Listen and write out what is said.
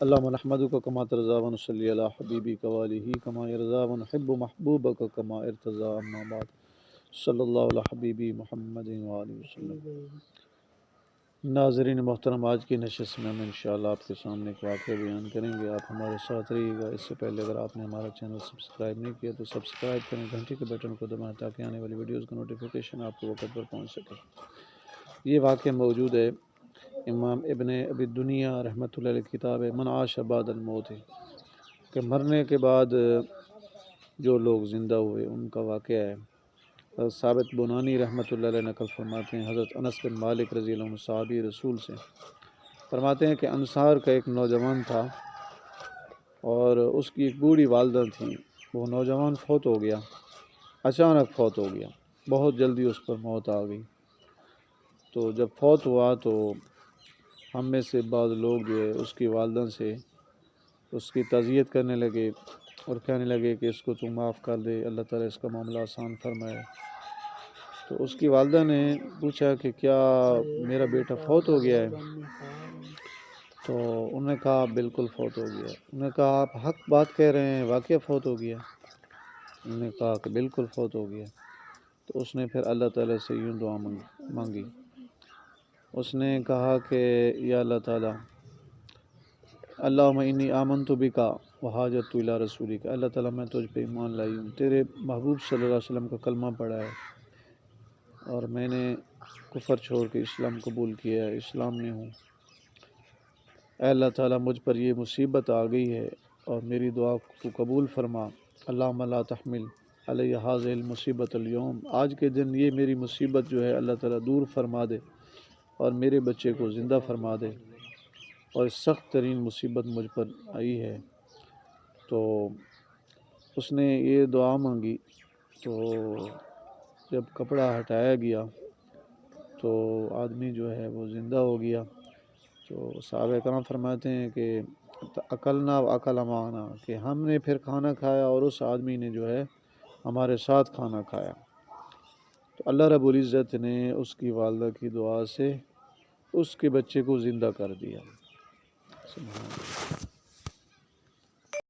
اللهم نحمدک کما ترضى ونصلی علی حبیبک وآلہ کما یرضى ونحب محبوبک کما ارتضى اما بعد صلی اللہ علی حبیبی محمد وآلہ وسلم۔ ناظرین محترم، آج کی نشست میں ہم انشاءاللہ آپ کے سامنے ایک واقعہ بیان کریں گے۔ آپ ہمارے ساتھ رہیے گا۔ اس سے پہلے اگر آپ نے ہمارا چینل سبسکرائب نہیں کیا تو سبسکرائب کریں، گھنٹی کے بٹن کو دبائیں تاکہ آنے والی ویڈیوز کا نوٹیفیکیشن آپ کو وقت پر پہنچ سکے۔ یہ واقعہ موجود ہے امام ابن ابی دنیا رحمۃ اللہ علیہ کتاب ہے من عاش بعد الموت، کہ مرنے کے بعد جو لوگ زندہ ہوئے ان کا واقعہ ہے۔ حضرت ثابت بنانی رحمۃ اللہ علیہ نقل فرماتے ہیں، حضرت انس بن مالک رضی اللہ عنہ صحابی رسول سے فرماتے ہیں کہ انصار کا ایک نوجوان تھا اور اس کی ایک بوڑھی والدہ تھی۔ وہ نوجوان فوت ہو گیا، اچانک فوت ہو گیا، بہت جلدی اس پر موت آ گئی۔ تو جب فوت ہوا تو ہم میں سے بعض لوگ جو ہے اس کی والدہ سے اس کی تعزیت کرنے لگے اور کہنے لگے کہ اس کو تو معاف کر دے، اللہ تعالیٰ اس کا معاملہ آسان فرمائے۔ تو اس کی والدہ نے پوچھا کہ کیا میرا بیٹا فوت ہو گیا ہے؟ تو انہوں نے کہا بالکل فوت ہو گیا ہے۔ انہوں نے کہا آپ حق بات کہہ رہے ہیں، واقعہ فوت ہو گیا؟ انہوں نے کہا کہ بالکل فوت ہو گیا۔ تو اس نے پھر اللہ تعالیٰ سے یوں دعا مانگی، اس نے کہا کہ یا اللہ تعالیٰ اللہم انی آمنت بکا وحاجت الی رسولک، اللہ تعالیٰ میں تجھ پہ ایمان لائی ہوں، تیرے محبوب صلی اللہ علیہ وسلم کا کلمہ پڑھا ہے اور میں نے کفر چھوڑ کے اسلام قبول کیا ہے، اسلام میں ہوں۔ اے اللہ تعالیٰ مجھ پر یہ مصیبت آ گئی ہے اور میری دعا کو قبول فرما۔ اللہم لا تحمل علی ھذہ المصیبۃ اليوم، آج کے دن یہ میری مصیبت جو ہے اللہ تعالیٰ دور فرما دے اور میرے بچے کو زندہ فرما دے، اور سخت ترین مصیبت مجھ پر آئی ہے۔ تو اس نے یہ دعا مانگی، تو جب کپڑا ہٹایا گیا تو آدمی جو ہے وہ زندہ ہو گیا۔ تو صحابہ کرام فرماتے ہیں کہ اکلنا و اکل معنا، کہ ہم نے پھر کھانا کھایا اور اس آدمی نے جو ہے ہمارے ساتھ کھانا کھایا۔ تو اللہ رب العزت نے اس کی والدہ کی دعا سے اس کے بچے کو زندہ کر دیا۔ سبحان اللہ۔